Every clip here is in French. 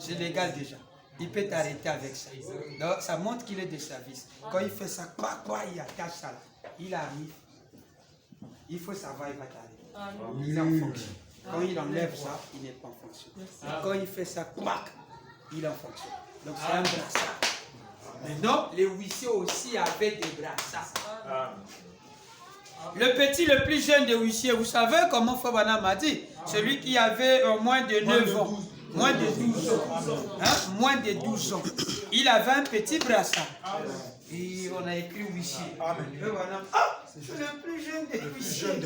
c'est légal déjà. Il peut t'arrêter avec ça. Donc, ça montre qu'il est de service. Quand il fait ça, il attache ça. Il arrive. Il faut savoir, il va t'arrêter. Il est en fonction. Quand il enlève ça, il n'est pas en fonction. Quand il fait ça, il est en fonction. Donc, c'est un brassard. Maintenant, les huissiers aussi avaient des brassards. Le petit, le plus jeune des huissiers, vous savez comment Fabana m'a dit? Celui qui avait moins de 9 ans. Moins de 12 ans. Hein? Moins de 12 ans. Il avait un petit brassard. Et on a écrit huissier. C'est le plus jeune des huissiers.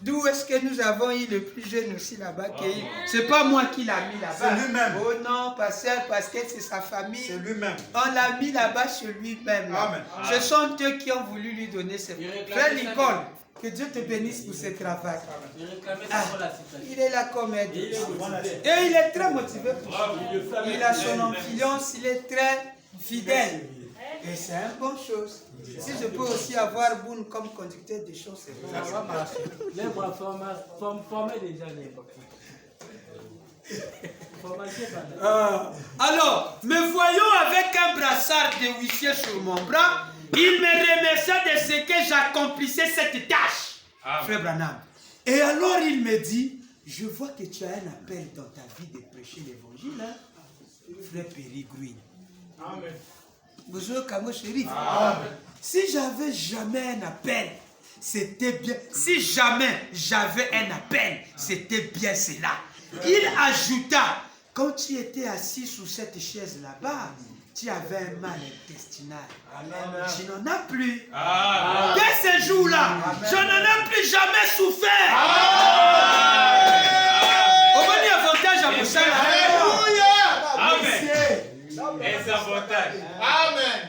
D'où est-ce que nous avons eu le plus jeune aussi là-bas? C'est pas moi qui l'a mis là-bas. C'est lui-même. Oh non, parce que c'est sa famille. C'est lui-même. On l'a mis là-bas chez lui-même. Ce sont eux qui ont voulu lui donner ce frère Nicole. Que Dieu te bénisse pour ce travail. Il est là comme aide. Et il est très motivé pour ça. Il a son influence, il est très fidèle. Et c'est une bonne chose. Si je peux aussi avoir Boone comme conducteur des choses, c'est bon. Ça va marcher. Les bras formés déjà, les bras. Alors, me voyons avec un brassard de huissier sur mon bras. Il me remercia de ce que j'accomplissais cette tâche, frère Branham. Et alors il me dit, je vois que tu as un appel dans ta vie de prêcher l'évangile, hein? Frère Pérégrine. Amen. Bonjour Kamo Chérif. Si j'avais jamais un appel, c'était bien. Si jamais j'avais un appel, c'était bien cela. Il ajouta, quand tu étais assis sous cette chaise là-bas, tu avais un mal intestinal. Tu n'en as plus. Dès ce jour-là, je n'en ai plus jamais souffert. Au moins, avantage à vous ça. Amen.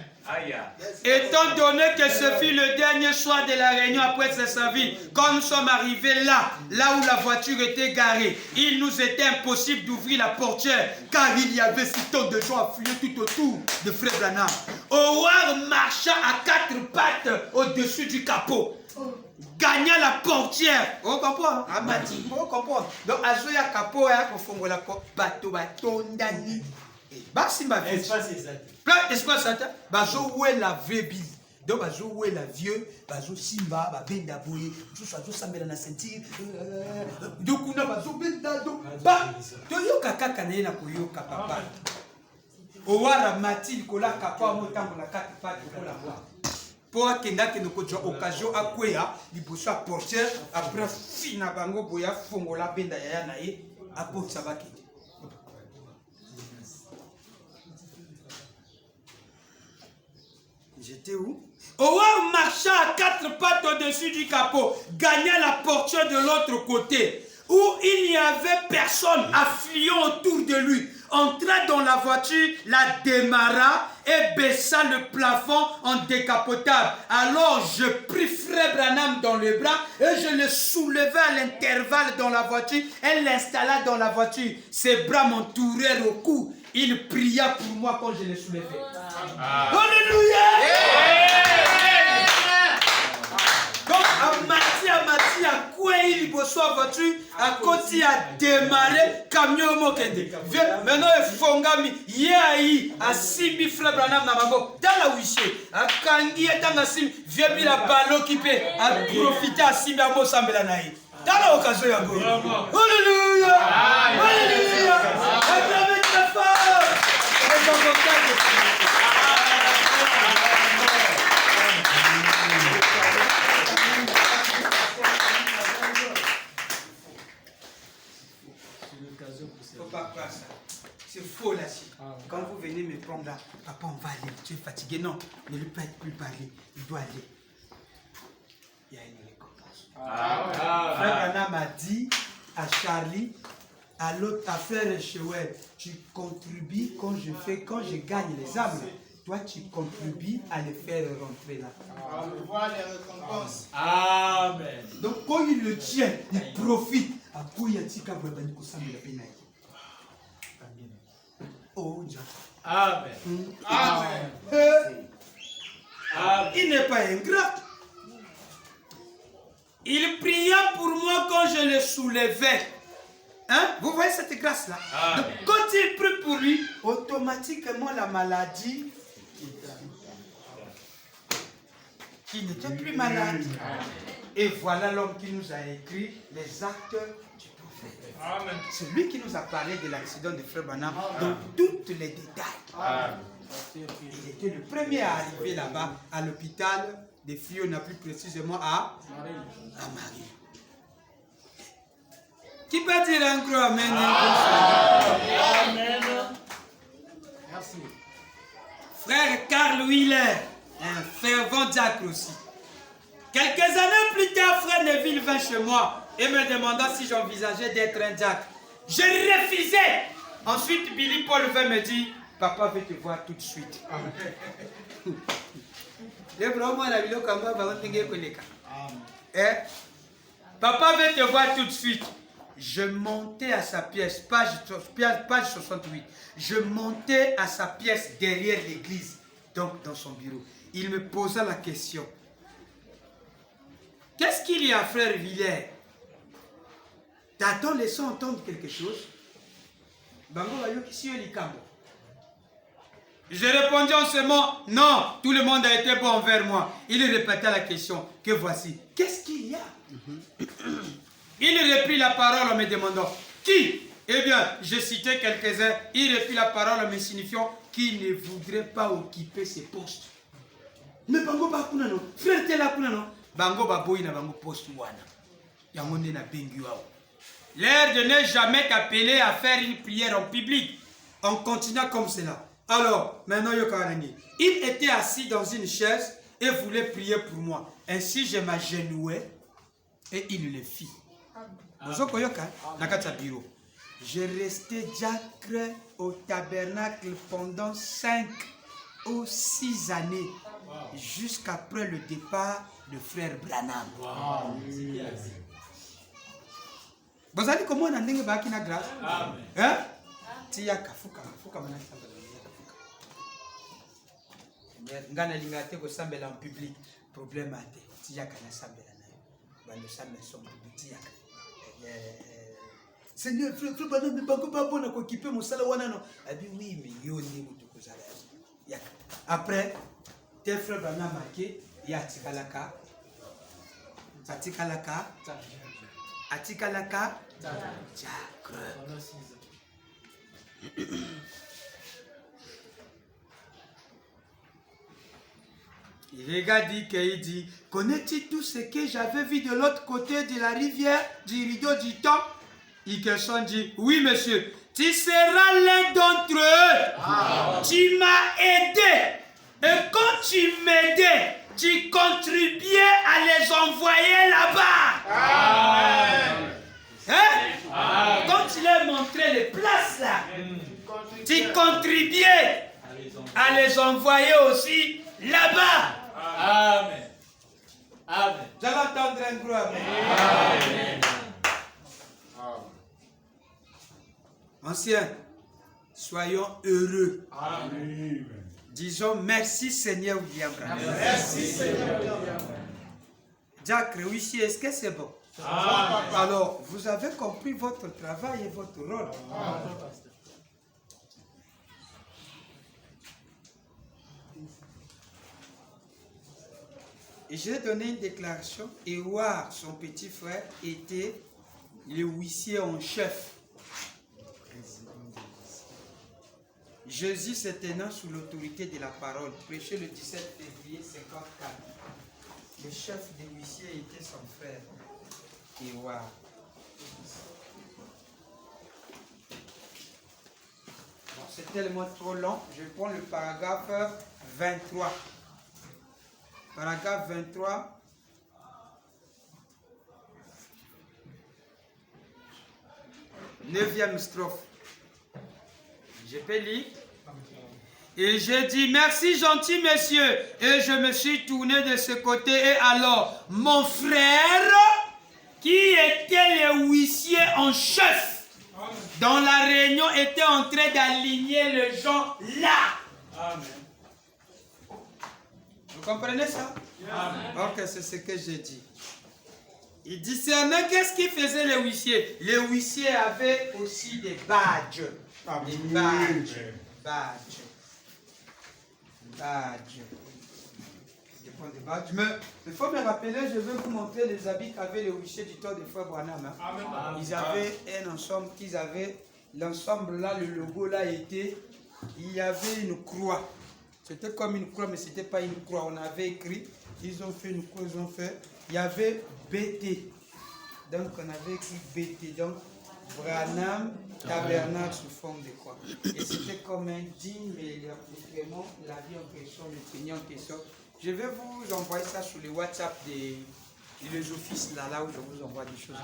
Étant donné que ce fut le dernier soir de la réunion après sa service, quand nous sommes arrivés là où la voiture était garée, il nous était impossible d'ouvrir la portière car il y avait si tant de gens afflués tout autour de Frère Branham. Howard marcha à 4 pattes au-dessus du capot, gagna la portière. On comprend? On comprend. Donc, Azoya capot, on fait la bateau, ndani. Basi ma vie. Plein d'espace satan. Bazo où est la vraie Bible. Donc bazo où est la vieux. Bazo simba, ba benda boye. Bazo samela na sentir. Donc on a bazo benda do. Ba. Toyo kaka kanaye na koyoka papa. Owara matil kola kapa motango na 4 pattes pour la voir. Pour akenda ke noko jo occasion akwea liboso a portière après fina bango boya fongola benda ya na ye apo sabaki. J'étais où? Howard marcha à 4 pattes au-dessus du capot, gagna la portière de l'autre côté, où il n'y avait personne affluent autour de lui. Entra dans la voiture, la démarra et baissa le plafond en décapotable. Alors je pris Frère Branham dans le bras et je le soulevai à l'intervalle dans la voiture et l'installa dans la voiture. Ses bras m'entourèrent au cou. Il pria pour moi quand je le soulevais. Alléluia! Donc, Amati, à quoi il bosse voiture, à côté à démarrer, camion mokende. Maintenant, il faut ngami, yai, à 6 000 frères Branham Namago, dans la huissier, à Kangi et dans la sim, viens la ballon qui peut, à profiter à 6 000 mots Sambelanaï. Dans l'occasion, Alléluia! Alléluia! Acclamez très fort! Les avocats de c'est faux là. Quand vous venez me prendre là, papa, on va aller. Tu es fatigué. Non, ne lui pas plus parler. Il doit aller. Il y a une récompense. Frère Branham a dit à Charlie, à l'autre affaire chez Web, tu contribues quand je gagne les âmes. Toi, tu contribues à les faire rentrer là. On voit les récompenses. Amen. Donc, quand il le tient, il profite. Oh, Amen. Amen. Il n'est pas ingrat. Il pria pour moi quand je le soulevais. Hein? Vous voyez cette grâce-là? Donc, quand il prie pour lui, automatiquement la maladie qui n'était plus malade. Et voilà l'homme qui nous a écrit les actes du prophète. C'est lui qui nous a parlé de l'accident de Frère Branham dans tous les détails. Il était le premier à arriver là-bas à l'hôpital de Fiona, plus précisément à Marie. Qui peut dire un gros amen? Amen. Merci. Frère Carl Wheeler, un fervent diacre aussi. Quelques années plus tard, frère Neville vint chez moi et me demanda si j'envisageais d'être un diacre. Je refusais. Ensuite, Billy Paul vint me dire, papa veut te voir tout de suite. Papa veut te voir tout de suite. Je montais à sa pièce, page 68. Je montais à sa pièce derrière l'église, donc dans son bureau. Il me posa la question. Qu'est-ce qu'il y a, frère Villers? T'as-t-on laissé entendre quelque chose? Je répondis en ce moment, non, tout le monde a été bon envers moi. Il répéta la question, que voici. Qu'est-ce qu'il y a? Il reprit la parole en me demandant, qui? Eh bien, je citais quelques-uns. Il reprit la parole en me signifiant qu'il ne voudrait pas occuper ces postes. Mais bango ba kuna no, frère tela kuna no, bango ba boy na bango poste wana. Yango ne na bengi wao. L'air de ne jamais t'appeler à faire une prière en public. On continua comme cela. Alors, maintenant Yokarani, il était assis dans une chaise et voulait prier pour moi. Ainsi, je m'agenouais et il le fit. Je restais diacre au tabernacle pendant 5 ou 6 années, jusqu'après le départ de frère Branham. Vous allez comment on a une grâce? Hein? Tia kafuka manaka ngana lingate ko sambela en public problème ate tia kana sambela nayo bando sambela son tia Seigneur frère Branham bango ba bona ko kipe musala wana no abi oui mais yoni mutu ko sala ya après tes frère Branham marqué ya tikalaka atikalaka diacre. Il regarde qu'il dit, connais-tu tout ce que j'avais vu de l'autre côté de la rivière, du rideau du temps? Ikelson dit, oui monsieur, tu seras l'un d'entre eux. Tu m'as aidé. Et quand tu m'aidais, tu contribuais à les envoyer là-bas. Hein? Quand tu leur montrais les places là, tu contribuais à les envoyer aussi là-bas. Amen. Amen. J'allais entendre un gros amen. Amen. Anciens, soyons heureux. Amen. Disons merci Seigneur William Branham. Merci Seigneur. Diacre, oui, est-ce que c'est bon? Amen. Alors, vous avez compris votre travail et votre rôle. Et j'ai donné une déclaration. Éouard, son petit frère, était le huissier en chef. Jésus se tenant sous l'autorité de la parole, prêché le 17 février 54. Le chef des huissiers était son frère, Éouard. C'est tellement trop long, je prends le paragraphe 23. Paragraphe 23. Neuvième strophe. Je peux lire. Et j'ai dit, merci gentil monsieur. Et je me suis tourné de ce côté. Et alors, mon frère, qui était le huissier en chef, dans la réunion, était en train d'aligner les gens là. Amen. Vous comprenez ça? Amen. Ok, c'est ce que j'ai dit. Il discernait qu'est-ce qui faisait les huissiers. Les huissiers avaient aussi des badges. Des badges. Badges. Badges. Des badges. Mais il faut me rappeler, je vais vous montrer les habits qu'avaient les huissiers du temps des frères Branham. Hein. Ils avaient un ensemble qu'ils avaient. L'ensemble là, le logo là était. Il y avait une croix. C'était comme une croix, mais ce n'était pas une croix. On avait écrit. Ils ont fait une croix, ils ont fait. Il y avait BT. Donc on avait écrit BT. Donc Branham Tabernacle sous forme de croix. Et c'était comme un digne, mais vraiment la vie en question, le Seigneur en question. Je vais vous envoyer ça sur les WhatsApp des offices là où je vous envoie des choses.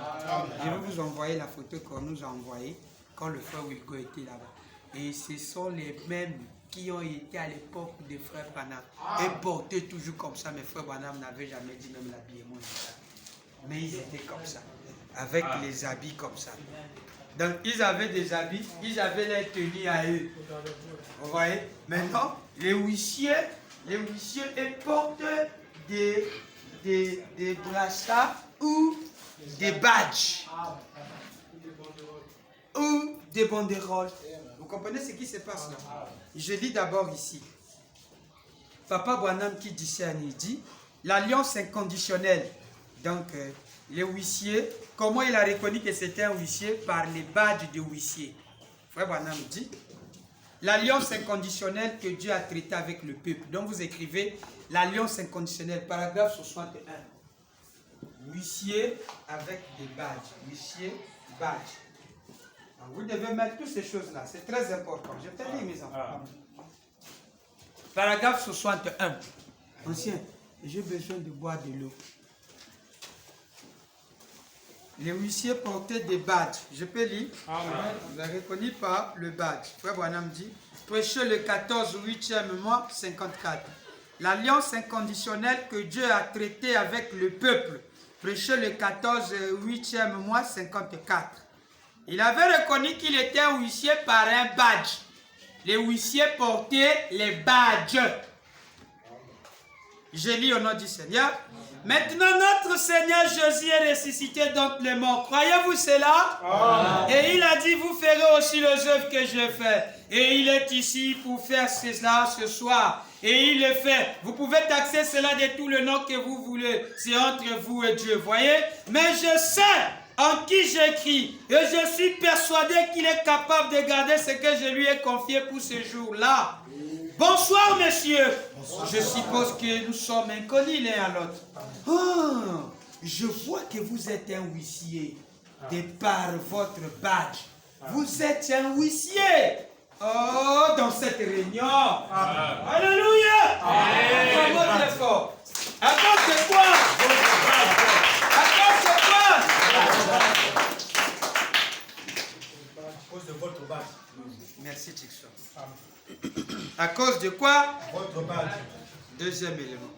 Je vais vous envoyer la photo qu'on nous a envoyée quand le frère Wilco était là-bas. Et ce sont les mêmes qui ont été à l'époque des frères Branham et portés toujours comme ça. Mes frères Branham n'avaient jamais dit même l'habillement. Mais ils étaient comme ça, avec les habits comme ça. Donc ils avaient des habits, ils avaient les tenues à eux. Vous voyez? Maintenant, les huissiers ils portent des brassards ou des badges. Ou des banderoles. Vous comprenez ce qui se passe là? Je lis d'abord ici. Papa Branham qui discerne, il dit l'alliance inconditionnelle. Donc, les huissiers, comment il a reconnu que c'était un huissier? Par les badges de huissier. Frère Branham dit l'alliance inconditionnelle que Dieu a traitée avec le peuple. Donc, vous écrivez l'alliance inconditionnelle, paragraphe 61. Huissier avec des badges. Huissier, badge. Vous devez mettre toutes ces choses-là. C'est très important. Je te dis, mes enfants. Paragraphe 61. Ancien, j'ai besoin de boire de l'eau. Les huissiers portaient des badges. Je peux lire? Vous avez reconnu par le badge. Frère Branham dit, prêchez le 14, 8e mois, 54. L'alliance inconditionnelle que Dieu a traitée avec le peuple. Prêchez le 14, 8e mois, 54. Il avait reconnu qu'il était un huissier par un badge. Les huissiers portaient les badges. Je lis au nom du Seigneur. Maintenant, notre Seigneur Jésus est ressuscité d'entre les morts. Croyez-vous cela? Et il a dit, vous ferez aussi les œuvres que je fais. Et il est ici pour faire cela ce soir. Et il le fait. Vous pouvez taxer cela de tout le nom que vous voulez. C'est entre vous et Dieu, voyez? Mais je sais en qui j'écris. Et je suis persuadé qu'il est capable de garder ce que je lui ai confié pour ce jour-là. Bonsoir, messieurs. Bonsoir. Je suppose que nous sommes inconnus l'un à l'autre. Oh, je vois que vous êtes un huissier. De par votre badge. Vous êtes un huissier. Oh, dans cette réunion. Alléluia. Vraiment très fort. À cause de quoi? À cause de quoi? À cause de votre badge. Merci, Tixon. À cause de quoi? Votre badge. Deuxième élément.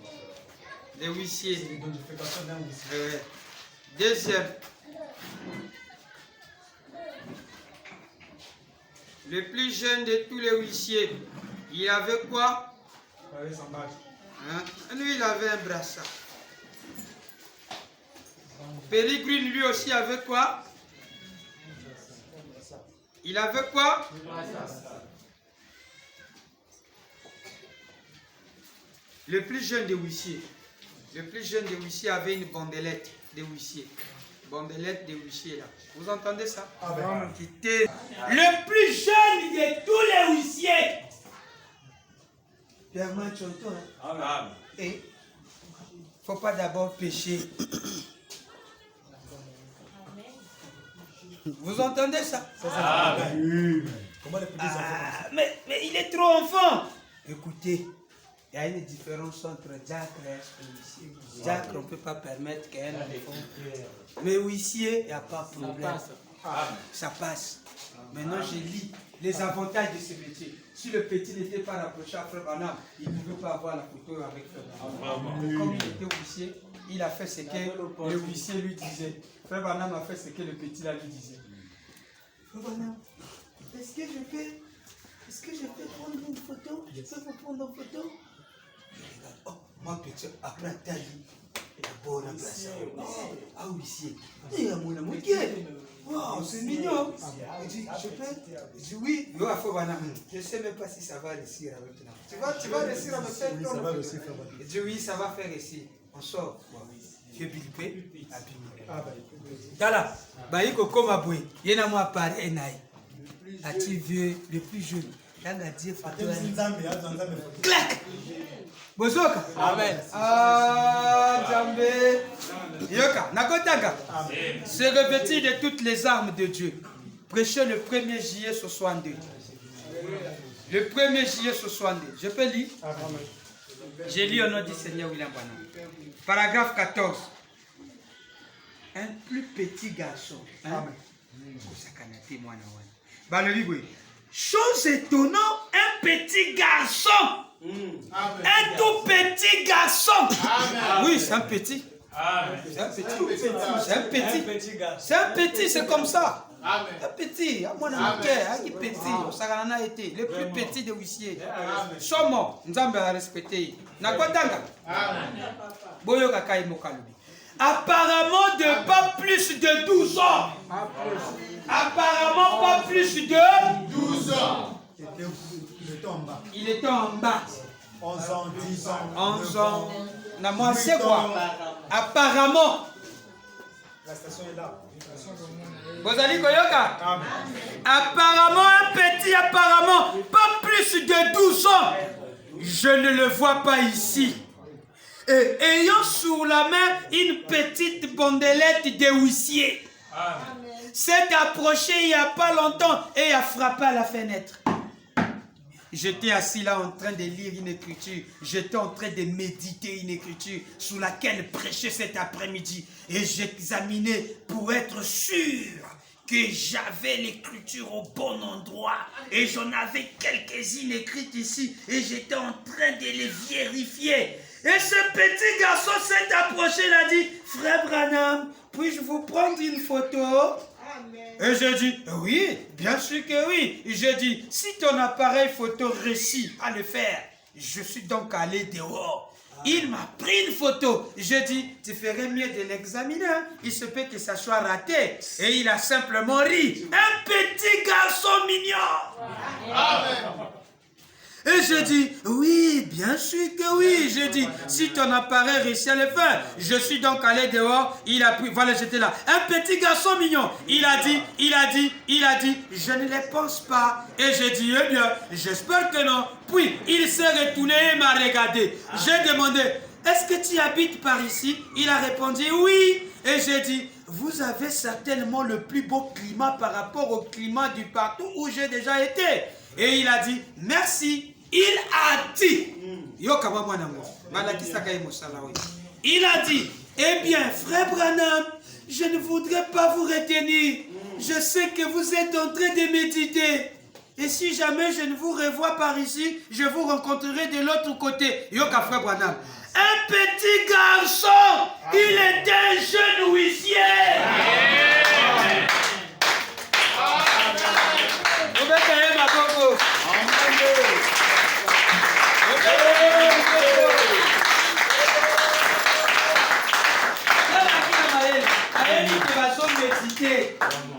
Les huissiers. C'est l'identification d'un huissier. Deuxième. Le plus jeune de tous les huissiers, il avait quoi? Il avait son badge. Lui, il avait un brassard. Pérégrine, lui aussi, avait quoi? Il avait quoi? Le plus jeune des huissiers. Le plus jeune des huissiers avait une bandelette de huissiers. Bandelette de huissiers là. Vous entendez ça? Le plus jeune de tous les huissiers. Pierre-Main Chonton. Hein? Et il ne faut pas d'abord pécher. Vous entendez ça? Comment les petits enfants? Mais il est trop enfant. Écoutez, il y a une différence entre diacre et huissier. Diacre, on ne peut pas permettre qu'un enfant. Mais huissier, il n'y a pas de problème. Ça passe. Maintenant, je lis les avantages de ce métier. Si le petit n'était pas rapproché à Frère Branham, il ne pouvait pas avoir la photo avec Frère Branham. Comme il était huissier, il a fait ce que le huissier lui disait. Frère Branham a fait ce que le petit là lui disait. Frère Branham, est-ce que je peux prendre une photo? Je peux vous prendre une photo? Oh, mon petit, après ta vie, il a Bon, ah oui, ici. Il y a mon amour. Wow, c'est mignon. Il dit, je peux? Il dit, oui. Je ne sais même pas si ça va réussir maintenant. Tu vas réussir à me faire ton. Il dit, oui, ça va faire ici. On sort. Vieux Bilipé. Tala. Baïko comme aboué. Il y a moi pareil naï. Ati vieux, le plus jeune. Là, la Dieu clac. Bozoka. Amen. Ah, Djambé. Yoka, Nakotanga. Se revêtir de toutes les armes de Dieu. Prêchez le 1er juillet 62. Le 1er juillet 62. Je peux lire? J'ai lu au nom du Seigneur William Branham. Paragraphe 14. Un plus petit garçon. Hein? Chose étonnante, un petit garçon. Un tout petit garçon. Oui, c'est un petit. C'est un petit. C'est un petit. C'est un petit, c'est comme ça. Un petit. Le plus petit de huissiers. Somo, Nzambe a respecté. Nakotanga. Boyoka kai mokalubi. Apparemment de pas plus de 12 ans. Apparemment pas plus de 12 ans. Il était en bas. 11 ans, 10 ans. 11 ans. Moi, c'est quoi? Apparemment. La station est là. Vous allez Koyoka? Apparemment, un petit, apparemment, pas plus de 12 ans. Je ne le vois pas ici. Et ayant sur la main une petite bandelette de huissier. S'est approché il n'y a pas longtemps et a frappé à la fenêtre. J'étais assis là en train de lire une écriture. J'étais en train de méditer une écriture sur laquelle prêcher cet après-midi. Et j'examinais pour être sûr que j'avais l'écriture au bon endroit. Et j'en avais quelques-unes écrites ici. Et j'étais en train de les vérifier. Et ce petit garçon s'est approché, il a dit, frère Branham, puis-je vous prendre une photo? Et j'ai dit, oui, bien sûr que oui. Et j'ai dit, si ton appareil photo réussit à le faire, je suis donc allé dehors. Il m'a pris une photo. J'ai dit, tu ferais mieux de l'examiner. Il se peut que ça soit raté. Et il a simplement ri. Un petit garçon mignon. Amen. Et je dis, oui, bien sûr que oui. Je dis, si ton appareil réussit à le faire. Je suis donc allé dehors. Il a pris, voilà, j'étais là. Un petit garçon mignon. Il a dit, je ne le pense pas. Et j'ai dit, eh bien, j'espère que non. Puis, il s'est retourné et m'a regardé. J'ai demandé, est-ce que tu habites par ici? Il a répondu, oui. Et j'ai dit, vous avez certainement le plus beau climat par rapport au climat du partout où j'ai déjà été. Et il a dit, merci. Il a dit, il a dit, eh bien, frère Branham, je ne voudrais pas vous retenir. Je sais que vous êtes en train de méditer. Et si jamais je ne vous revois par ici, je vous rencontrerai de l'autre côté. Yoka, frère Branham. Un petit garçon, il était un jeune huissier. Vous êtes quand même à Congo.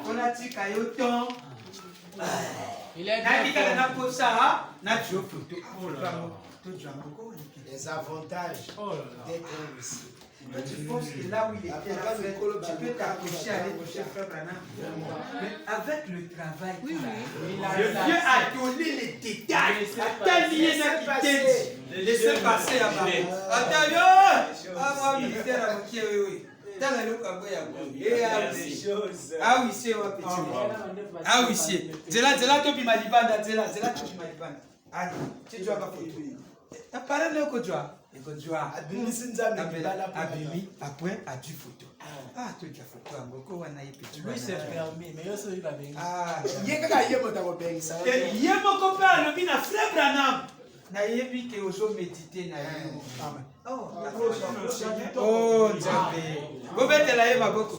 On a dit qu'ayoton. Il est les avantages d'être ici. Tu penses que là où il était, tu peux t'approcher à aller toucher frère Branham. Mais avec le travail, le vieux a donné les détails. Attends, il y en a qui t'aident. Laissez passer à ma attends, moi, militaire à mon pied, oui. Ah oui, c'est ma petite. Ah oui, c'est. Zela topi malibanda, zela topi malibanda. Ah, tu dois pas photo. Ta parole est quoi joie? Abimi, après, a du photo. Ah, tu as photo, Angoko, on a eu petit. Oui, c'est permis, mais il y a ah, il y a mon copain, le mina frère Branham. Nayebi ke ozo méditer na yo. Oh, Nzambe. Bobetela ye maboko.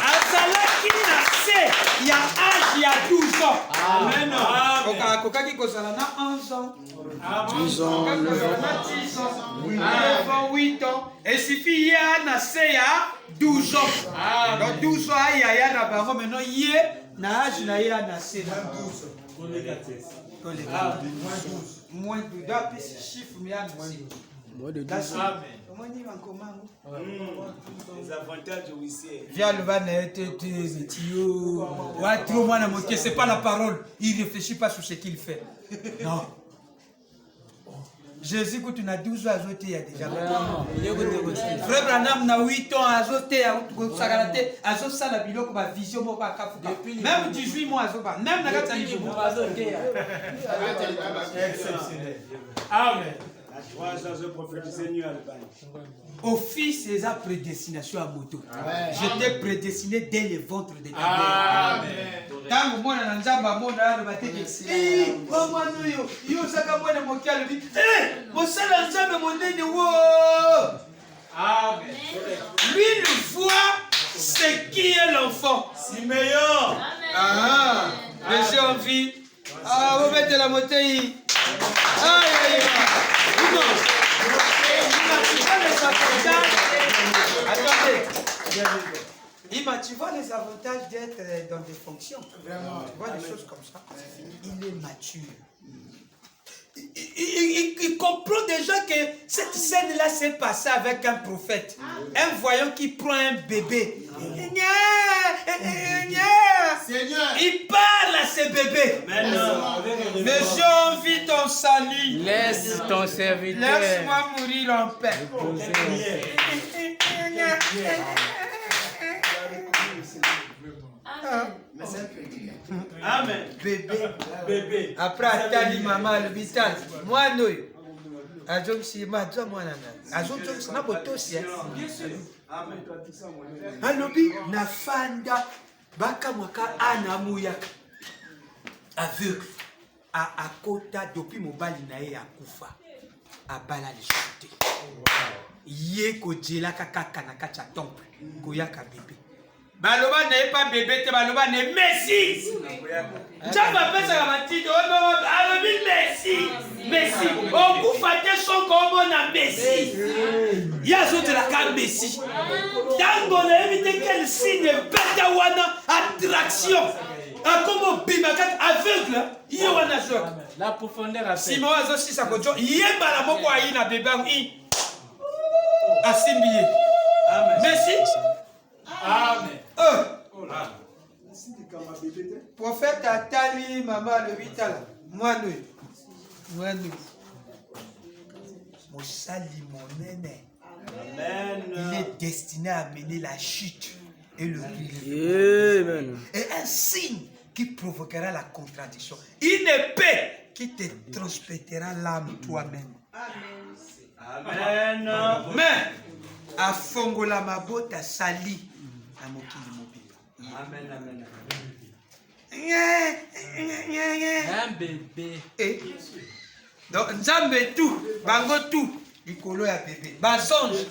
Azalaki na se ya âge ya 12 ans. Amen. Akokaki Kozalana 11 ans. 10 ans, 9 ans. 10 ans. 9 ans, 8 ans. Et suffit Yana Seya 12 ans. Donc 12 ans, Yaya Nabango, maintenant Yé, Nahaj Naya Seya 12. Moins de 12. D'après ce chiffre, mais Moins de 12 ans. Les avantages aussi. Viens le van c'est pas la parole. Il ne réfléchit pas sur ce qu'il fait. Non. Jésus, quand tu as 12 ans, il y a déjà. Frère Branham, na 8 ans, même 18 mois, même Amen. À 3 ans, je prophétisais mieux à l'Allemagne. Au fils, c'est sa prédestination à moto. J'étais prédestiné dès le ventre de ta mère. Tango mwana na nzamba mona na bateke. Mama nuyo, yo saka mwana mokia le dit. Mosala nzambe monene wo. Amen. Lui il voit ce qui est l'enfant. Simeon. Ah, j'ai envie. Ah, vous mettez la montée. Aïe aïe. Attendez. Tu vois les avantages d'être dans des fonctions. Vraiment. Tu vois des choses comme ça. Il est mature. Il comprend déjà que cette scène-là s'est passée avec un prophète. Un voyant qui prend un bébé. Seigneur. Il parle à ce bébé. Mais j'ai envie ton salut. Laisse ton serviteur. Laisse-moi mourir en paix. Amen. Bébé. Après, Atali, maman, le vital. Moi, non. Azom si madza mwana na. Azom si na botosi. Amen. Alobi na fanda baka mwaka ana muyaka. Aveugle. A kota depuis mobali na ye akufa. Abala le chanter. Ye ko djela kaka na kacha temple. Koyaka bébé. Baloba n'est pas bébé, te baloba n'est Messi. Jamba pesa la matite, alobi Messi. Messi. On koufate son comme na Messi. Yazo de la carte Messi. Tango na éviter quel signe betawana attraction. A comme bimakat aveugle, yé wana jok. La profondeur a fait. Simon azo si sa kojo, yé bala moko ayi na bébé i. Asimbiye. Messi. Amen. Prophète Atali, maman le vital. Moi nous. Mosali monene. Amen. Il est destiné à amener la chute et le relèvement. Et un signe qui provoquera la contradiction. Une épée qui te transmettra l'âme toi-même. Amen. Mais à Fongola Mabota Sali. Amen, amen, Un bébé. Et donc, Nzambe tout, bango tout, likolo ya bébé. Bazonge.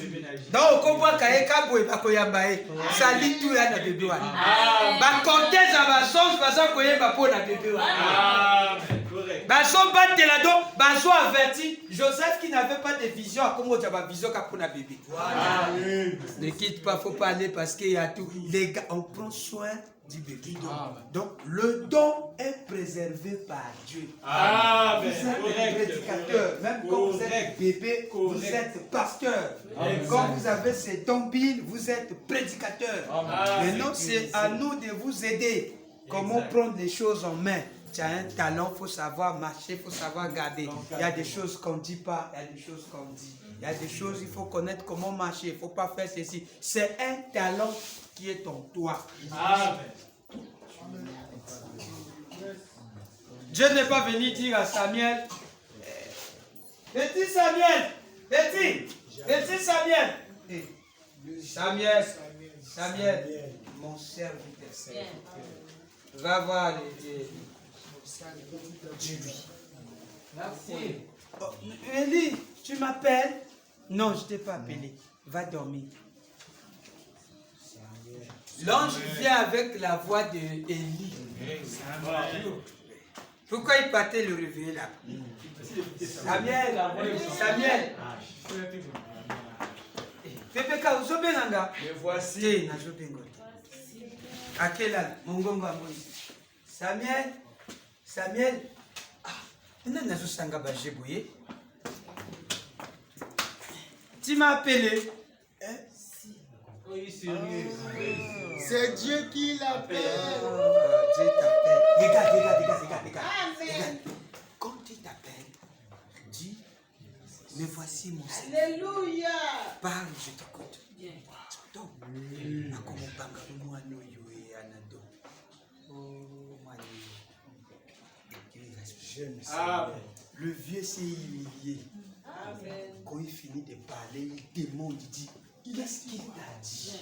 Donc, okobwa kaeka boye bakoyamba e. Sali tout ya na bébé wana. Ba cortège ya bazonge baza koyeba po na bébé wana. Bazo batela do, bazo averti Joseph qui n'avait pas de vision à Congo tu as vision pour na bébé. Ne quitte pas, faut pas aller parce qu'il y a tout. Les gars, on prend soin du bébé. Donc le don est préservé par Dieu. Vous êtes prédicateur, même quand vous êtes bébé, vous êtes pasteur. Quand vous avez ces dons, vous êtes prédicateur. Maintenant, c'est à nous de vous aider. Comment prendre les choses en main. Tu as un talent, il faut savoir marcher, il faut savoir garder. Il y a des choses qu'on ne dit pas, il y a des choses qu'on dit. Il y a des choses, il faut connaître comment marcher, il ne faut pas faire ceci. C'est un talent qui est en toi. Amen. Dieu n'est pas venu dire à Samuel, petit Samuel, petit Samuel. Samuel, mon serviteur, va voir les dis-lui. Merci. Oh, Élie, tu m'appelles? Non, je ne t'ai pas appelé. Va dormir. L'ange vient avec la voix de Élie. Pourquoi il partait le réveiller là? Samuel, Samuel. Pepeka, Uzobenanga. Me voici. À quel âge? Mongongo Samuel, Samuel. Tu m'as appelé. C'est Dieu qui l'appelle. Dieu t'appelle. Regarde. Amen. Quand il t'appelle, dis, me voici mon Seigneur. Alléluia. Parle, je t'écoute. Donc, le vieux s'est humilié. Amen. Quand il finit de parler, il demande, il dit, qu'est-ce qu'il t'a dit?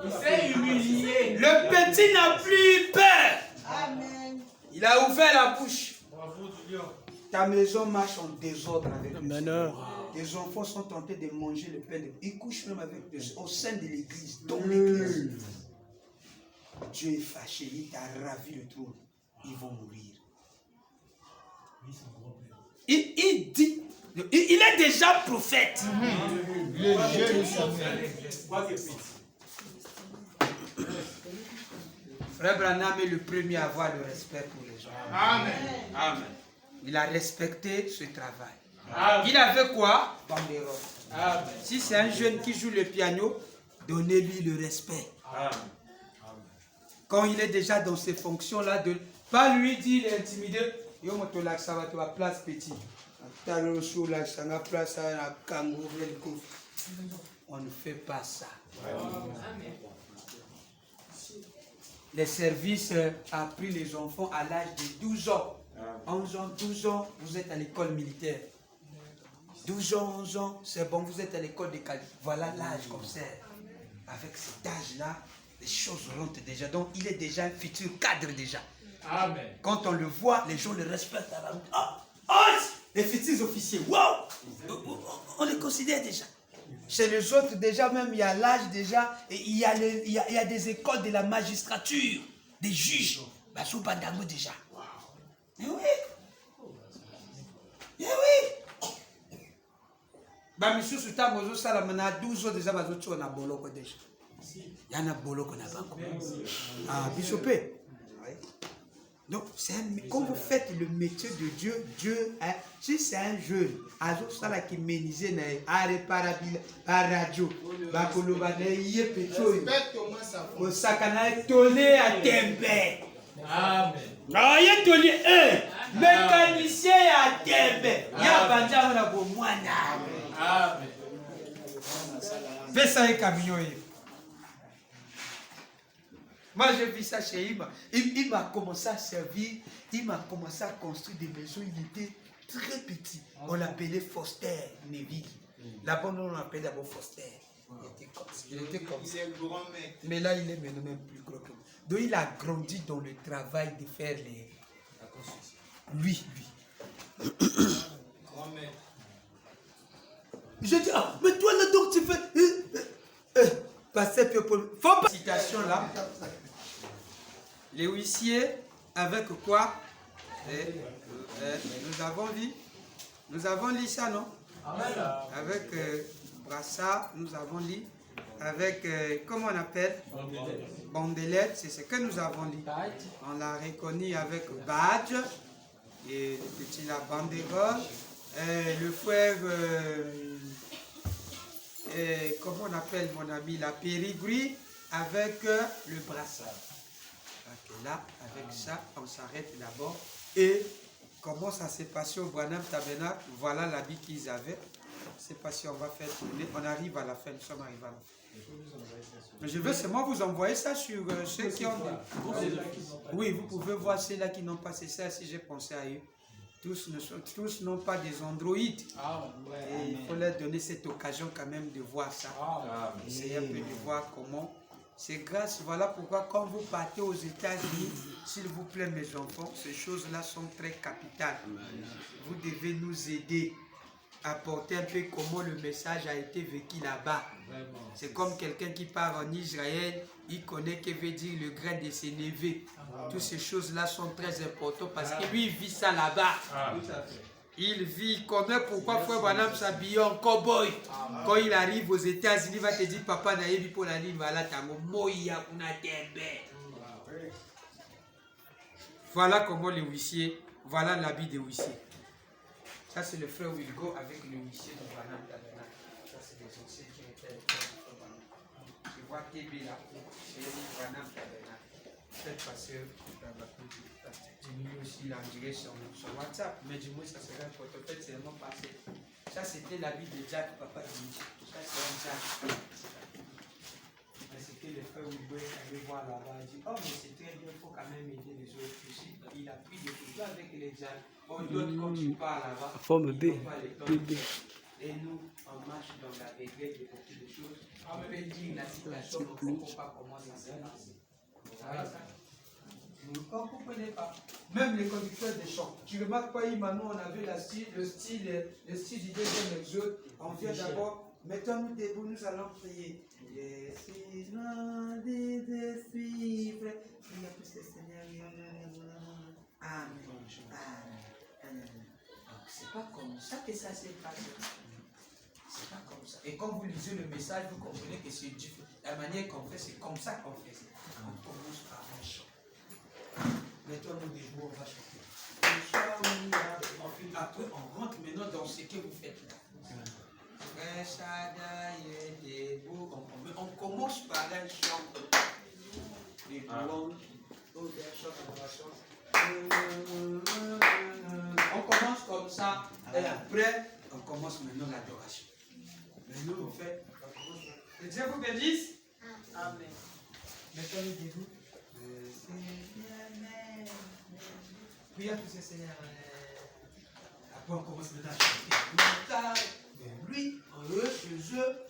Il s'est humilié. Le petit n'a plus peur. Amen. Il a ouvert la bouche. Ta maison marche en désordre avec Amen. les enfants sont tentés de manger le pain. Ils couchent même avec au sein de l'église, dans l'église. Dieu est fâché, il t'a ravi le trône. Ils vont mourir. Il dit, il est déjà prophète. Le jeune Samuel. Frère Branham est le premier à avoir le respect pour les gens. Amen. Amen. Il a respecté ce travail. Amen. Il avait quoi? Banderole. Amen. Si c'est un jeune qui joue le piano, donnez-lui le respect. Amen. Quand il est déjà dans ces fonctions-là, pas lui dire, il est intimidé. Yo moto la ça va toi place petit. Talo sur la ça na place à kangourou. On ne fait pas ça. Les services a pris les enfants à l'âge de 12 ans. 11 ans, 12 ans, vous êtes à l'école militaire. 12 ans, 11 ans, c'est bon, vous êtes à l'école de cadets. Voilà l'âge qu'on sert. Avec cet âge-là, les choses rentrent déjà. Donc, il est déjà un futur cadre déjà. Amen. Quand on le voit, les gens le respectent à la route. Oh, les futurs officiers, wow! On les considère déjà. Chez les autres, déjà, même, il y a l'âge déjà, et il y a des écoles de la magistrature, des juges. Basou Bandango déjà. Mais oui! Mais oui! Bah, monsieur Souta Mozo Salamana, 12 ans déjà, Bazo Tchou, on a boloko déjà. Il y en a boloko na banco. Ah, Bishopé. Donc, quand vous faites le métier de Dieu, Dieu, hein, si c'est un jeune, Azo Sala qui ménisait, à réparabile, à radio, Bakolobane, Yé Petro, Respecte-moi sa foi. au Sakana, tourné à Tembe. Amen. Ah, il est tourné, mécanicien à Tembe. Il y a Banja, on a beau moine. Amen. Fais ça un camion. Moi, j'ai vu ça chez Ima. Il m'a commencé à servir, il m'a commencé à construire des maisons. Il était très petit. On l'appelait Foster Neville. Là-bas, on l'appelait d'abord Foster. Il était comme ça. Mais là, il est maintenant même plus gros que moi. Donc, il a grandi dans le travail de faire la construction. Lui. Je dis, ah, mais toi là, donc tu fais. Pasteur Piopol. Faut pas. Citation là. Les huissiers, avec quoi? Nous avons lu ça, non? Avec Brassard, nous avons lu. Avec, comment on appelle? Bandelette, c'est ce que nous avons lu. On l'a reconnu avec badge. Et le petit la banderole. Le frère, comment on appelle mon ami, la périgrie avec le brassard. Okay, là, avec ça, on s'arrête d'abord. Et comment ça s'est passé au Branham Tabernacle? Voilà l'habit qu'ils avaient. C'est pas si on va faire tourner. On arrive à la fin, nous sommes arrivés à la fin. Mais je veux seulement vous envoyer ça sur ceux qui ont... Oui, vous pouvez voir ceux-là qui n'ont pas ça si j'ai pensé à eux. Tous n'ont pas des androïdes. Et il faut leur donner cette occasion quand même de voir ça. Essayer un peu de voir comment. C'est grâce, voilà pourquoi quand vous partez aux États-Unis, s'il vous plaît mes enfants, ces choses-là sont très capitales. Vous devez nous aider à porter un peu comment le message a été vécu là-bas. C'est comme quelqu'un qui part en Israël, il connaît que veut dire le grain de ses neveux. Toutes ces choses-là sont très importantes parce que lui, il vit ça là-bas. Il vit, il connaît pourquoi Frère Branham s'habille en cow-boy. Quand il arrive aux États-Unis, il va te dire, papa, naïbi pour la ligne, voilà, tango, moya, kuna tembe. Voilà comment les huissiers, voilà l'habit des huissiers. Ça, c'est le frère Wilgo avec le huissier de Branham Tabernacle. Ça, c'est les huissiers qui étaient. Je vois TB là, c'est Branham Tabernacle. Peut-être parce que j'ai mis aussi là, on dirait sur WhatsApp, mais du moins, ça serait un portefeuille seulement passé. Ça, c'était l'habit de Jack, papa de Michel. Ça, c'est un Jack. C'est que le frère Wilgo est allé voir là-bas. Il dit, oh, mais c'est très bien, il faut quand même aider les autres aussi. Il a pris des photos avec les Jack. On donne quand tu pars là-bas. Forme B. BB. Et nous, on marche dans la règle de beaucoup de choses. On peut dire la situation, on ne comprend pas comment ça s'est passé. Vous savez ça? Vous ne comprenez pas. Même les conducteurs de chant. Tu remarques pas, maintenant on avait le style du deuxième exode. On vient d'abord, mettons-nous debout, nous allons prier. Laisse-moi de suivre. Il y a plus de Seigneur. Amen. Amen. C'est pas comme ça que ça s'est passé. C'est pas comme ça. Et quand vous lisez le message, vous comprenez que c'est différent. La manière qu'on fait, c'est comme ça qu'on fait. On commence par un chant. Mettons-nous debout, on va chanter. Après, on rentre maintenant dans ce que vous faites là. Frère Shaddai est debout. On commence par un chant. Les louanges, on commence comme ça, et après, on commence maintenant l'adoration. Mais nous, on fait, on commence. Que Dieu vous bénisse. Amen. Mettons-nous debout. Priez à tous ces seigneurs. Après, on commence maintenant à chanter. Lui, en eux, chez eux.